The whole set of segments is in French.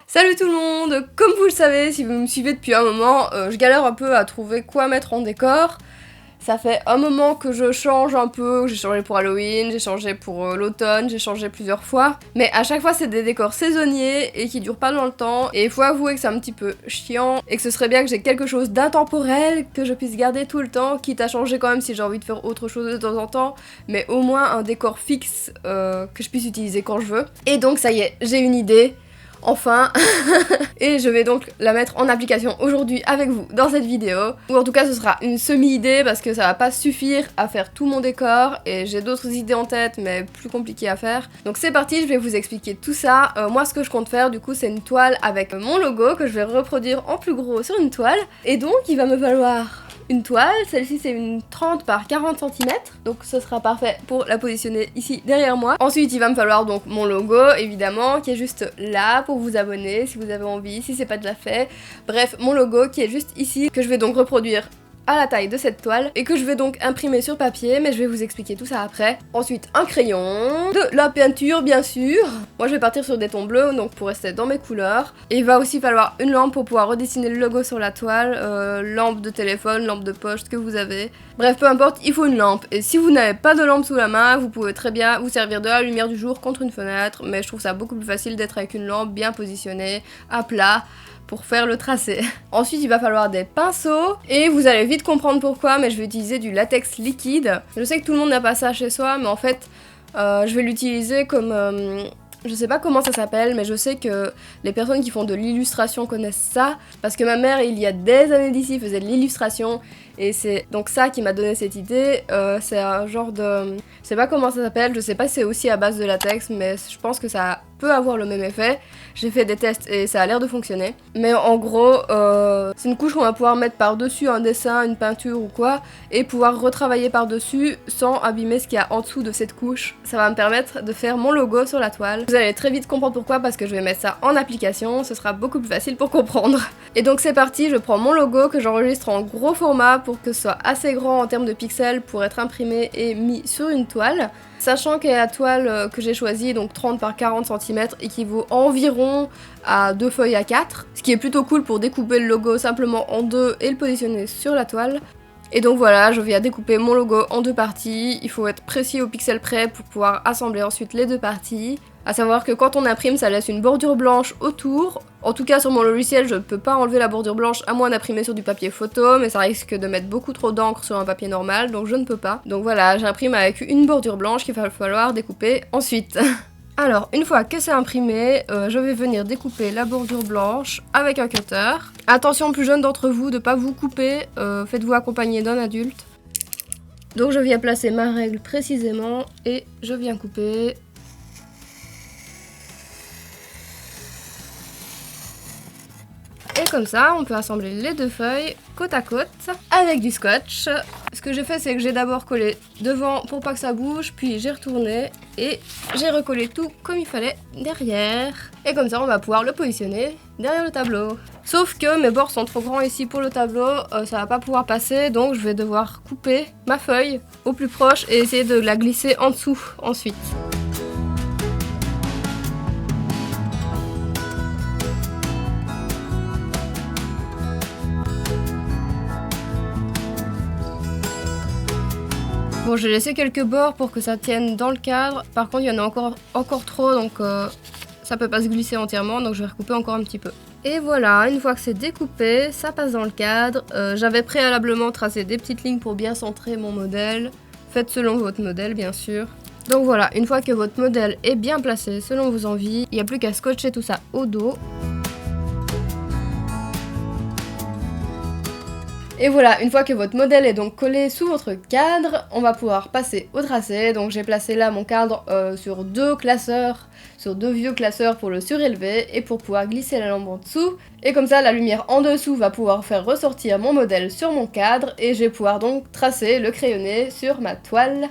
Salut tout le monde! Comme vous le savez, si vous me suivez depuis un moment, je galère un peu à trouver quoi mettre en décor. Ça fait un moment que je change un peu, j'ai changé pour Halloween, j'ai changé pour l'automne, j'ai changé plusieurs fois. Mais à chaque fois c'est des décors saisonniers et qui durent pas dans le temps. Et il faut avouer que c'est un petit peu chiant et que ce serait bien que j'ai quelque chose d'intemporel que je puisse garder tout le temps, quitte à changer quand même si j'ai envie de faire autre chose de temps en temps. Mais au moins un décor fixe que je puisse utiliser quand je veux. Et donc ça y est, j'ai une idée. Enfin, et je vais donc la mettre en application aujourd'hui avec vous dans cette vidéo, ou en tout cas ce sera une semi-idée parce que ça va pas suffire à faire tout mon décor et j'ai d'autres idées en tête mais plus compliquées à faire. Donc c'est parti, je vais vous expliquer tout ça. Moi ce que je compte faire du coup c'est une toile avec mon logo que je vais reproduire en plus gros sur une toile, et donc il va me falloir une toile, celle-ci c'est une 30 par 40 cm, donc ce sera parfait pour la positionner ici derrière moi. Ensuite il va me falloir donc mon logo évidemment qui est juste là pour vous abonner si vous avez envie, si c'est pas déjà fait. Bref, mon logo qui est juste ici, que je vais donc reproduire à la taille de cette toile et que je vais donc imprimer sur papier, mais je vais vous expliquer tout ça après. Ensuite un crayon, de la peinture bien sûr. Moi je vais partir sur des tons bleus donc pour rester dans mes couleurs. Et il va aussi falloir une lampe pour pouvoir redessiner le logo sur la toile, lampe de téléphone, lampe de poche, ce que vous avez. Bref, peu importe, il faut une lampe. Et si vous n'avez pas de lampe sous la main, vous pouvez très bien vous servir de la lumière du jour contre une fenêtre, mais je trouve ça beaucoup plus facile d'être avec une lampe bien positionnée, à plat, pour faire le tracé. Ensuite il va falloir des pinceaux et vous allez vite comprendre pourquoi, mais je vais utiliser du latex liquide. Je sais que tout le monde n'a pas ça chez soi, mais en fait je vais l'utiliser comme je sais pas comment ça s'appelle, mais je sais que les personnes qui font de l'illustration connaissent ça, parce que ma mère il y a des années d'ici faisait de l'illustration et c'est donc ça qui m'a donné cette idée. C'est un genre de... je sais pas comment ça s'appelle, je sais pas si c'est aussi à base de latex, mais je pense que ça peut avoir le même effet. J'ai fait des tests et ça a l'air de fonctionner. Mais en gros, c'est une couche qu'on va pouvoir mettre par-dessus un dessin, une peinture ou quoi, et pouvoir retravailler par-dessus sans abîmer ce qu'il y a en dessous de cette couche. Ça va me permettre de faire mon logo sur la toile. Vous allez très vite comprendre pourquoi, parce que je vais mettre ça en application, ce sera beaucoup plus facile pour comprendre. Et donc c'est parti, je prends mon logo que j'enregistre en gros format pour que ce soit assez grand en termes de pixels pour être imprimé et mis sur une toile. Sachant que la toile que j'ai choisie, donc 30 par 40 cm, équivaut environ à 2 feuilles A4, ce qui est plutôt cool pour découper le logo simplement en deux et le positionner sur la toile. Et donc voilà, je viens découper mon logo en deux parties. Il faut être précis au pixel près pour pouvoir assembler ensuite les deux parties. A savoir que quand on imprime, ça laisse une bordure blanche autour. En tout cas sur mon logiciel, je ne peux pas enlever la bordure blanche à moins d'imprimer sur du papier photo, mais ça risque de mettre beaucoup trop d'encre sur un papier normal, donc je ne peux pas. Donc voilà, j'imprime avec une bordure blanche qu'il va falloir découper ensuite. Alors, une fois que c'est imprimé, je vais venir découper la bordure blanche avec un cutter. Attention, plus jeune d'entre vous, de ne pas vous couper, faites-vous accompagner d'un adulte. Donc je viens placer ma règle précisément et je viens couper. Et comme ça, on peut assembler les deux feuilles côte à côte avec du scotch. Ce que j'ai fait, c'est que j'ai d'abord collé devant pour pas que ça bouge, puis j'ai retourné et j'ai recollé tout comme il fallait derrière. Et comme ça, on va pouvoir le positionner derrière le tableau. Sauf que mes bords sont trop grands ici pour le tableau, ça va pas pouvoir passer, donc je vais devoir couper ma feuille au plus proche et essayer de la glisser en dessous ensuite. Bon, j'ai laissé quelques bords pour que ça tienne dans le cadre. Par contre, il y en a encore trop, donc ça peut pas se glisser entièrement, donc je vais recouper encore un petit peu. Et voilà, une fois que c'est découpé, ça passe dans le cadre. J'avais préalablement tracé des petites lignes pour bien centrer mon modèle. Faites selon votre modèle, bien sûr. Donc voilà, une fois que votre modèle est bien placé selon vos envies, il n'y a plus qu'à scotcher tout ça au dos. Et voilà, une fois que votre modèle est donc collé sous votre cadre, on va pouvoir passer au tracé. Donc j'ai placé là mon cadre sur deux classeurs, sur deux vieux classeurs pour le surélever et pour pouvoir glisser la lampe en dessous. Et comme ça, la lumière en dessous va pouvoir faire ressortir mon modèle sur mon cadre et je vais pouvoir donc tracer le crayonné sur ma toile.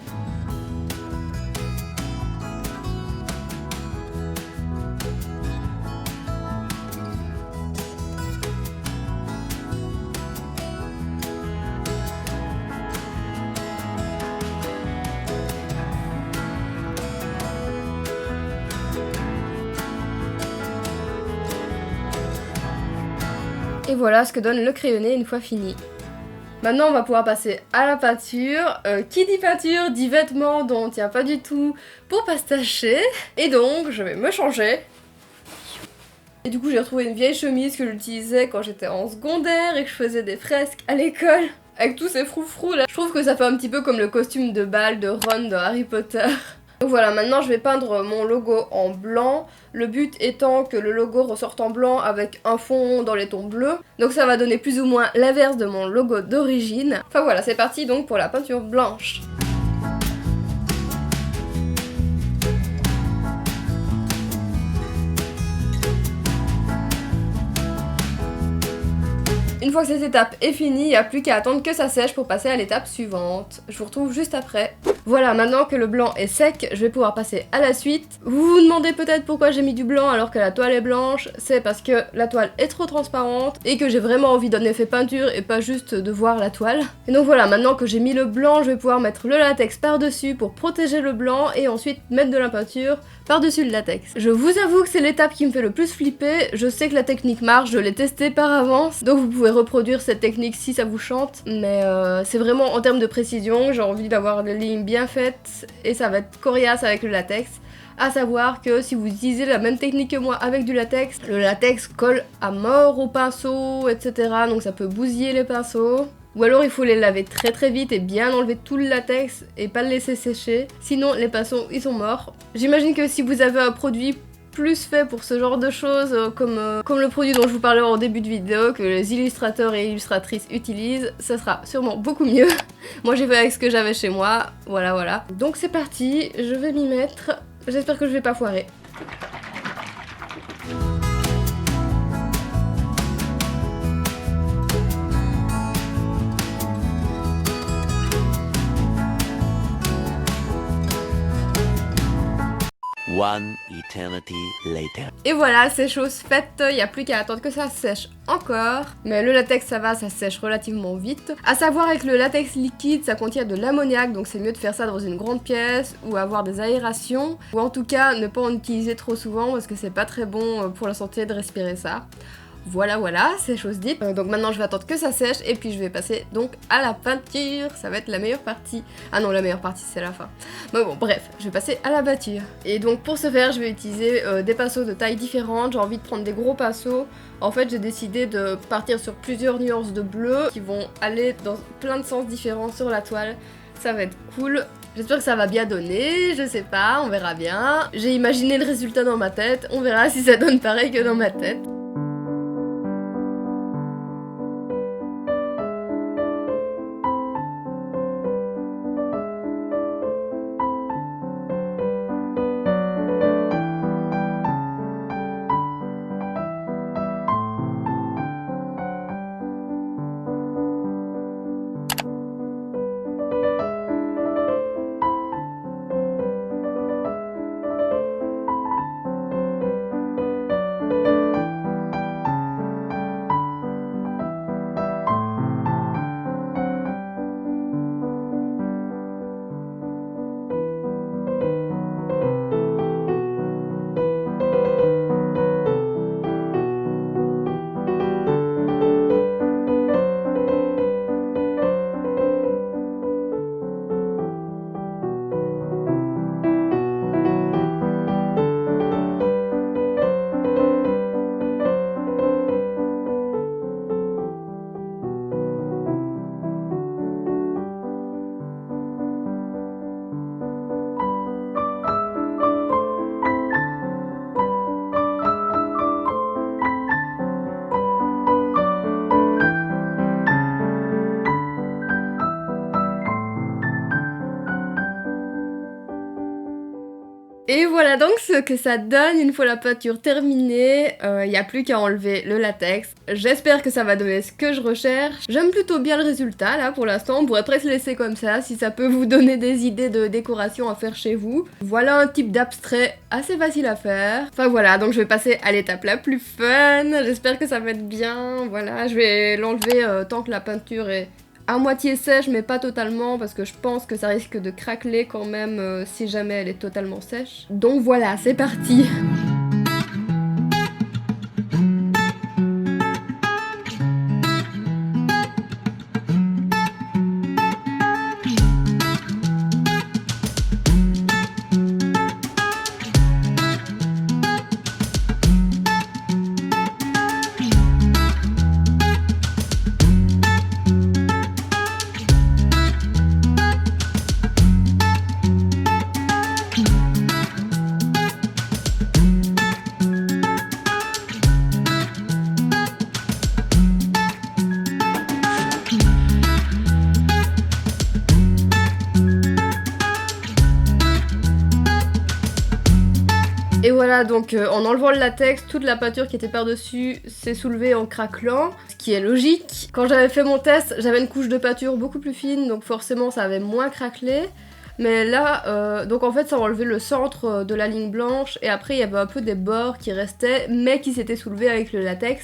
Et voilà ce que donne le crayonné une fois fini. Maintenant on va pouvoir passer à la peinture. Qui dit peinture dit vêtements dont on tient pas du tout pour pas se tacher. Et donc je vais me changer. Et du coup j'ai retrouvé une vieille chemise que j'utilisais quand j'étais en secondaire et que je faisais des fresques à l'école. Avec tous ces froufrous là. Je trouve que ça fait un petit peu comme le costume de bal de Ron dans Harry Potter. Donc voilà, maintenant je vais peindre mon logo en blanc. Le but étant que le logo ressorte en blanc avec un fond dans les tons bleus. Donc ça va donner plus ou moins l'inverse de mon logo d'origine. Enfin voilà, c'est parti donc pour la peinture blanche. Une fois que cette étape est finie, il n'y a plus qu'à attendre que ça sèche pour passer à l'étape suivante. Je vous retrouve juste après. Voilà, maintenant que le blanc est sec, je vais pouvoir passer à la suite. Vous vous demandez peut-être pourquoi j'ai mis du blanc alors que la toile est blanche. C'est parce que la toile est trop transparente et que j'ai vraiment envie d'un effet peinture et pas juste de voir la toile. Et donc voilà, maintenant que j'ai mis le blanc, je vais pouvoir mettre le latex par-dessus pour protéger le blanc et ensuite mettre de la peinture par-dessus le latex. Je vous avoue que c'est l'étape qui me fait le plus flipper. Je sais que la technique marche, je l'ai testée par avance, donc vous pouvez reproduire cette technique si ça vous chante, mais c'est vraiment en termes de précision, j'ai envie d'avoir des lignes bien faites et ça va être coriace avec le latex. À savoir que si vous utilisez la même technique que moi avec du latex, le latex colle à mort au pinceau, etc. Donc ça peut bousiller les pinceaux. Ou alors il faut les laver très vite et bien enlever tout le latex et pas le laisser sécher. Sinon les pinceaux ils sont morts. J'imagine que si vous avez un produit plus fait pour ce genre de choses, comme le produit dont je vous parlais en début de vidéo, que les illustrateurs et illustratrices utilisent, ça sera sûrement beaucoup mieux. Moi j'ai fait avec ce que j'avais chez moi, voilà. Donc c'est parti, je vais m'y mettre. J'espère que je vais pas foirer. One eternity later. Et voilà, c'est chose faite, il n'y a plus qu'à attendre que ça sèche encore. Mais le latex ça va, ça sèche relativement vite. À savoir avec le latex liquide, ça contient de l'ammoniac, donc c'est mieux de faire ça dans une grande pièce ou avoir des aérations. Ou en tout cas, ne pas en utiliser trop souvent parce que c'est pas très bon pour la santé de respirer ça. Voilà, c'est chose dite. Donc maintenant je vais attendre que ça sèche et puis je vais passer donc à la peinture. Ça va être la meilleure partie. Ah non, la meilleure partie c'est la fin. Mais bon, bref, je vais passer à la peinture. Et donc pour ce faire, je vais utiliser des pinceaux de tailles différentes. J'ai envie de prendre des gros pinceaux. En fait, j'ai décidé de partir sur plusieurs nuances de bleu qui vont aller dans plein de sens différents sur la toile. Ça va être cool. J'espère que ça va bien donner, je sais pas, on verra bien. J'ai imaginé le résultat dans ma tête, on verra si ça donne pareil que dans ma tête. Et voilà donc ce que ça donne une fois la peinture terminée. Il n'y a plus qu'à enlever le latex. J'espère que ça va donner ce que je recherche. J'aime plutôt bien le résultat là pour l'instant. On pourrait presque le laisser comme ça si ça peut vous donner des idées de décoration à faire chez vous. Voilà un type d'abstrait assez facile à faire. Enfin voilà, donc je vais passer à l'étape la plus fun. J'espère que ça va être bien. Voilà, je vais l'enlever tant que la peinture est à moitié sèche mais pas totalement parce que je pense que ça risque de craqueler quand même si jamais elle est totalement sèche. Donc voilà, c'est parti. voilà, donc en enlevant le latex, toute la peinture qui était par-dessus s'est soulevée en craquelant, ce qui est logique. Quand j'avais fait mon test, j'avais une couche de peinture beaucoup plus fine, donc forcément ça avait moins craquelé. Mais là, donc en fait ça a enlevé le centre de la ligne blanche et après il y avait un peu des bords qui restaient mais qui s'étaient soulevés avec le latex.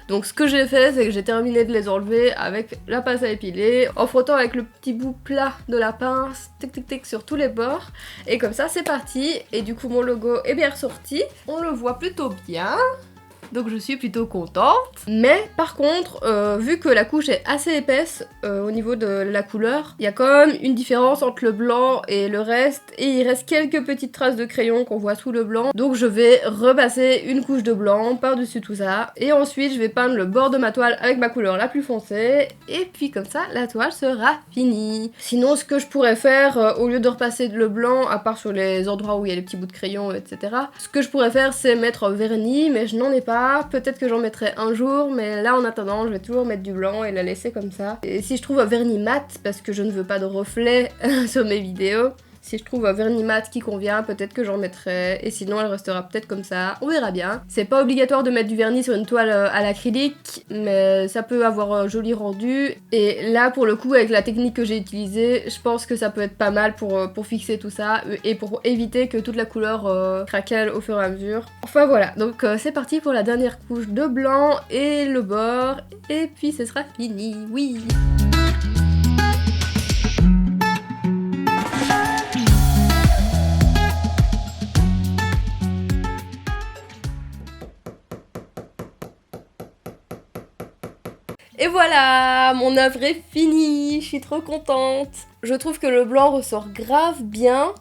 Donc ce que j'ai fait, c'est que j'ai terminé de les enlever avec la pince à épiler, en frottant avec le petit bout plat de la pince, tic tic tic sur tous les bords. Et comme ça c'est parti, et du coup mon logo est bien ressorti. On le voit plutôt bien. Donc je suis plutôt contente. Mais par contre, vu que la couche est assez épaisse au niveau de la couleur, il y a quand même une différence entre le blanc et le reste. Et il reste quelques petites traces de crayon qu'on voit sous le blanc. Donc je vais repasser une couche de blanc par-dessus tout ça. Et ensuite je vais peindre le bord de ma toile avec ma couleur la plus foncée. Et puis comme ça, la toile sera finie. Sinon ce que je pourrais faire, au lieu de repasser le blanc, à part sur les endroits où il y a les petits bouts de crayon, etc. Ce que je pourrais faire c'est mettre un vernis, mais je n'en ai pas. Peut-être que j'en mettrai un jour, mais là en attendant je vais toujours mettre du blanc et la laisser comme ça. Et si je trouve un vernis mat, parce que je ne veux pas de reflets sur mes vidéos, si je trouve un vernis mat qui convient, peut-être que j'en mettrai, et sinon elle restera peut-être comme ça, on verra bien. C'est pas obligatoire de mettre du vernis sur une toile à l'acrylique, mais ça peut avoir un joli rendu, et là pour le coup avec la technique que j'ai utilisée, je pense que ça peut être pas mal pour fixer tout ça, et pour éviter que toute la couleur craquelle au fur et à mesure. Enfin voilà, donc c'est parti pour la dernière couche de blanc et le bord, et puis ce sera fini, oui. Et voilà, mon œuvre est finie, je suis trop contente. Je trouve que le blanc ressort grave bien,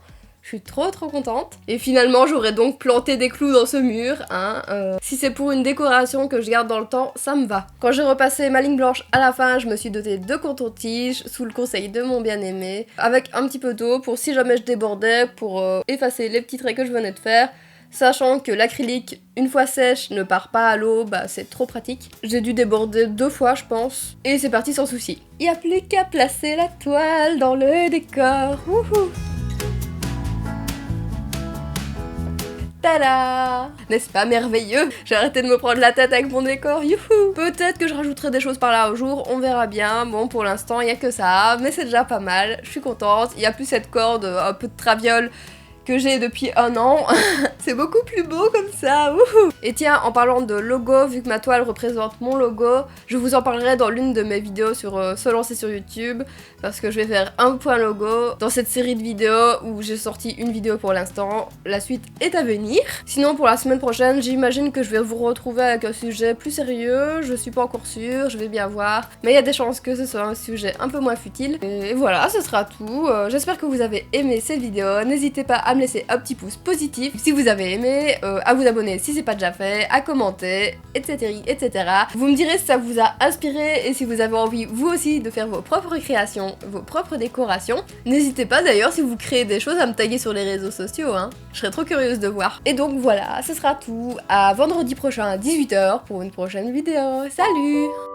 je suis trop contente. Et finalement, j'aurais donc planté des clous dans ce mur, hein. Si c'est pour une décoration que je garde dans le temps, ça me va. Quand j'ai repassé ma ligne blanche à la fin, je me suis dotée de coton-tige, sous le conseil de mon bien-aimé, avec un petit peu d'eau pour si jamais je débordais, pour effacer les petits traits que je venais de faire. Sachant que l'acrylique, une fois sèche, ne part pas à l'eau, bah c'est trop pratique. J'ai dû déborder 2 fois, je pense, et c'est parti sans souci. Y a plus qu'à placer la toile dans le décor. Wouhou! Tada! N'est-ce pas merveilleux? J'ai arrêté de me prendre la tête avec mon décor, youhou! Peut-être que je rajouterai des choses par là au jour, on verra bien. Bon, pour l'instant, il y a que ça, mais c'est déjà pas mal. Je suis contente. Il y a plus cette corde, un peu de traviole que j'ai depuis 1 an. C'est beaucoup plus beau comme ça, wouhou! Et tiens, en parlant de logo, vu que ma toile représente mon logo, je vous en parlerai dans l'une de mes vidéos sur se lancer sur YouTube, parce que je vais faire un point logo dans cette série de vidéos où j'ai sorti une vidéo pour l'instant. La suite est à venir. Sinon, pour la semaine prochaine, j'imagine que je vais vous retrouver avec un sujet plus sérieux. Je suis pas encore sûre, je vais bien voir. Mais il y a des chances que ce soit un sujet un peu moins futile. Et voilà, ce sera tout. J'espère que vous avez aimé cette vidéo. N'hésitez pas à me laisser un petit pouce positif si vous avez aimé, à vous abonner si c'est pas déjà fait, à commenter, etc. etc. Vous me direz si ça vous a inspiré et si vous avez envie vous aussi de faire vos propres créations, vos propres décorations. N'hésitez pas d'ailleurs si vous créez des choses à me taguer sur les réseaux sociaux, hein. Je serais trop curieuse de voir. Et donc voilà, ce sera tout. À vendredi prochain à 18 h pour une prochaine vidéo. Salut!